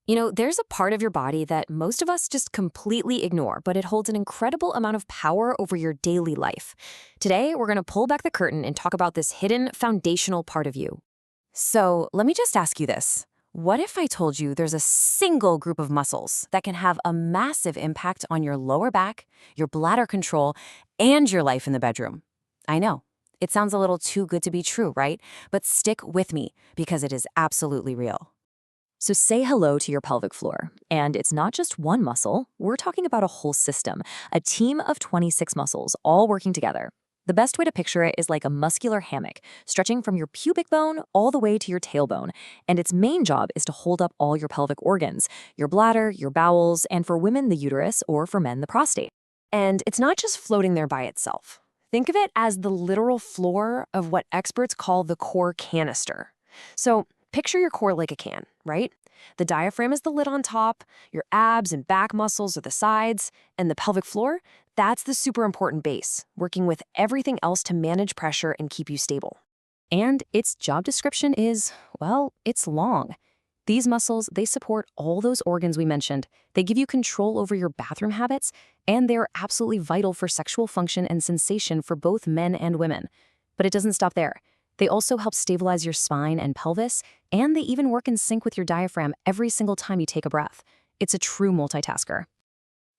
There's a part of your body that most of us just completely ignore, but it holds an incredible amount of power over your daily life. Today, we're going to pull back the curtain and talk about this hidden foundational part of you. So, let me just ask you this. What if I told you there's a single group of muscles that can have a massive impact on your lower back, your bladder control, and your life in the bedroom? I know, it sounds a little too good to be true, right? But stick with me because it is absolutely real. So say hello to your pelvic floor. And it's not just one muscle, we're talking about a whole system, a team of 26 muscles all working together. The best way to picture it is like a muscular hammock, stretching from your pubic bone all the way to your tailbone. And its main job is to hold up all your pelvic organs, your bladder, your bowels, and for women, the uterus, or for men, the prostate. And it's not just floating there by itself. Think of it as the literal floor of what experts call the core canister. So picture your core like a can, right? The diaphragm is the lid on top, your abs and back muscles are the sides, and the pelvic floor, that's the super important base, working with everything else to manage pressure and keep you stable. And its job description is, well, it's long. These muscles, they support all those organs we mentioned. They give you control over your bathroom habits, and they're absolutely vital for sexual function and sensation for both men and women. But it doesn't stop there. They also help stabilize your spine and pelvis, and they even work in sync with your diaphragm every single time you take a breath. It's a true multitasker.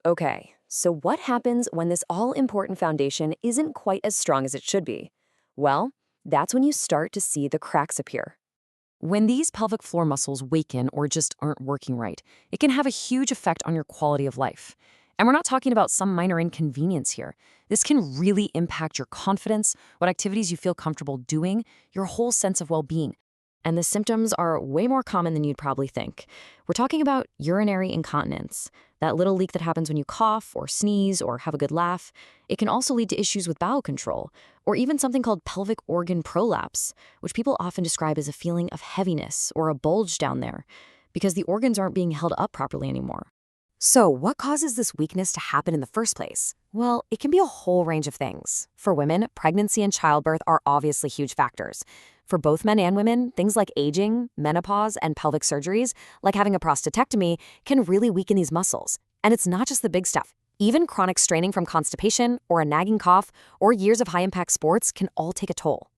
Okay, so what happens when this all-important foundation isn't quite as strong as it should be? Well, that's when you start to see the cracks appear. When these pelvic floor muscles weaken or just aren't working right, it can have a huge effect on your quality of life. And we're not talking about some minor inconvenience here. This can really impact your confidence, what activities you feel comfortable doing, your whole sense of well-being. And the symptoms are way more common than you'd probably think. We're talking about urinary incontinence, that little leak that happens when you cough or sneeze or have a good laugh. It can also lead to issues with bowel control, or even something called pelvic organ prolapse, which people often describe as a feeling of heaviness or a bulge down there, because the organs aren't being held up properly anymore. So, what causes this weakness to happen in the first place? Well, it can be a whole range of things. For women, pregnancy and childbirth are obviously huge factors. For both men and women, things like aging, menopause, and pelvic surgeries, like having a prostatectomy, can really weaken these muscles. And it's not just the big stuff. Even chronic straining from constipation, or a nagging cough, or years of high-impact sports can all take a toll.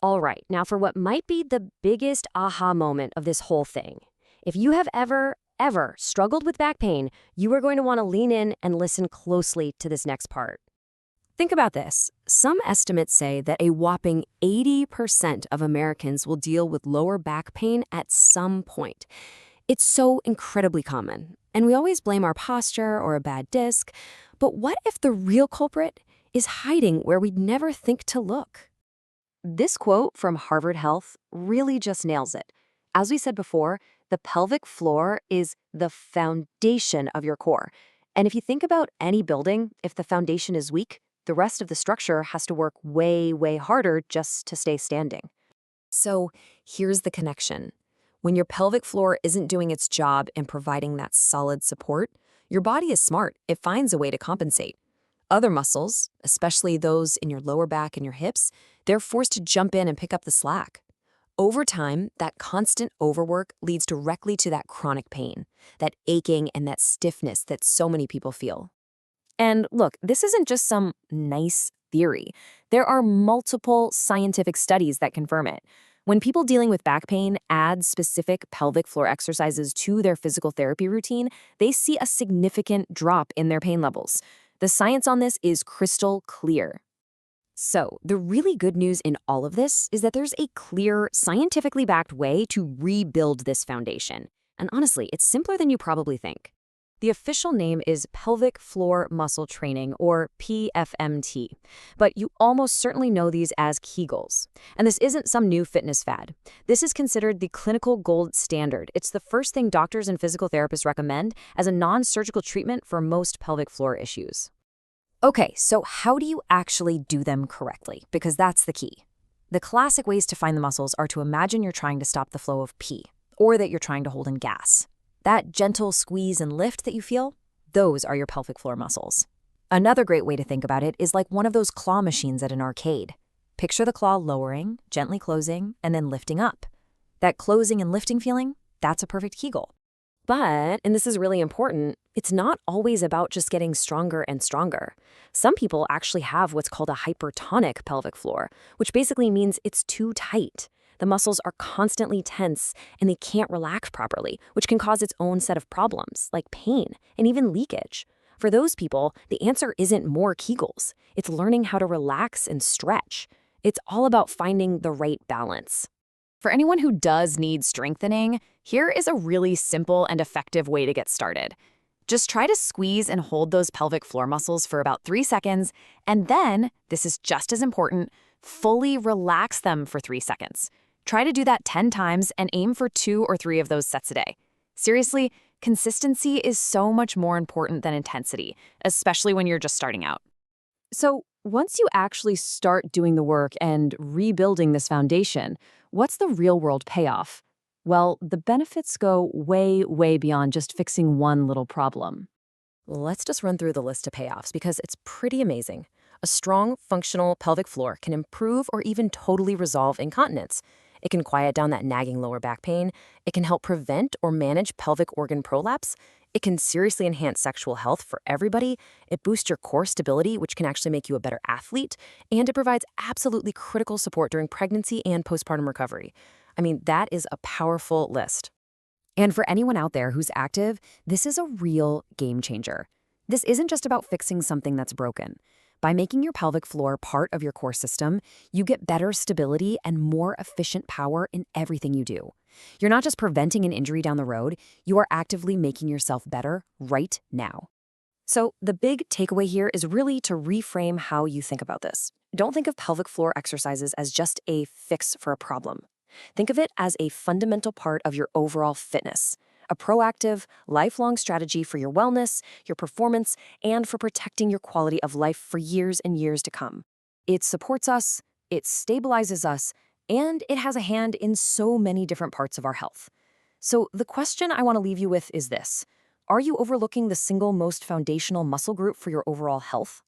All right, now for what might be the biggest aha moment of this whole thing. If you have ever struggled with back pain, you are going to want to lean in and listen closely to this next part. Think about this. Some estimates say that a whopping 80% of Americans will deal with lower back pain at some point. It's so incredibly common, and we always blame our posture or a bad disc. But what if the real culprit is hiding where we'd never think to look? This quote from Harvard Health really just nails it. As we said before, the pelvic floor is the foundation of your core. And if you think about any building, if the foundation is weak, the rest of the structure has to work way, way harder just to stay standing. So here's the connection. When your pelvic floor isn't doing its job in providing that solid support, your body is smart. It finds a way to compensate. Other muscles, especially those in your lower back and your hips, they're forced to jump in and pick up the slack. Over time, that constant overwork leads directly to that chronic pain, that aching and that stiffness that so many people feel. And look, this isn't just some nice theory. There are multiple scientific studies that confirm it. When people dealing with back pain add specific pelvic floor exercises to their physical therapy routine, they see a significant drop in their pain levels. The science on this is crystal clear. So, the really good news in all of this is that there's a clear, scientifically backed way to rebuild this foundation. And honestly, it's simpler than you probably think. The official name is Pelvic Floor Muscle Training, or PFMT, but you almost certainly know these as Kegels. And this isn't some new fitness fad. This is considered the clinical gold standard. It's the first thing doctors and physical therapists recommend as a non-surgical treatment for most pelvic floor issues. Okay, so how do you actually do them correctly? Because that's the key. The classic ways to find the muscles are to imagine you're trying to stop the flow of pee, or that you're trying to hold in gas. That gentle squeeze and lift that you feel, those are your pelvic floor muscles. Another great way to think about it is like one of those claw machines at an arcade. Picture the claw lowering, gently closing, and then lifting up. That closing and lifting feeling, that's a perfect Kegel. But, and this is really important, it's not always about just getting stronger and stronger. Some people actually have what's called a hypertonic pelvic floor, which basically means it's too tight. The muscles are constantly tense and they can't relax properly, which can cause its own set of problems, like pain and even leakage. For those people, the answer isn't more Kegels. It's learning how to relax and stretch. It's all about finding the right balance. For anyone who does need strengthening, here is a really simple and effective way to get started. Just try to squeeze and hold those pelvic floor muscles for about 3 seconds, and then, this is just as important, fully relax them for 3 seconds. Try to do that 10 times and aim for 2 or 3 of those sets a day. Seriously, consistency is so much more important than intensity, especially when you're just starting out. So, once you actually start doing the work and rebuilding this foundation, what's the real-world payoff? Well, the benefits go way, way beyond just fixing one little problem. Let's just run through the list of payoffs because it's pretty amazing. A strong, functional pelvic floor can improve or even totally resolve incontinence. It can quiet down that nagging lower back pain. It can help prevent or manage pelvic organ prolapse. It can seriously enhance sexual health for everybody. It boosts your core stability, which can actually make you a better athlete. And it provides absolutely critical support during pregnancy and postpartum recovery. I mean, that is a powerful list. And for anyone out there who's active, this is a real game changer. This isn't just about fixing something that's broken. By making your pelvic floor part of your core system, you get better stability and more efficient power in everything you do. You're not just preventing an injury down the road, you are actively making yourself better right now. So the big takeaway here is really to reframe how you think about this. Don't think of pelvic floor exercises as just a fix for a problem. Think of it as a fundamental part of your overall fitness. A proactive, lifelong strategy for your wellness, your performance, and for protecting your quality of life for years and years to come. It supports us, it stabilizes us, and it has a hand in so many different parts of our health. So the question I want to leave you with is this. Are you overlooking the single most foundational muscle group for your overall health?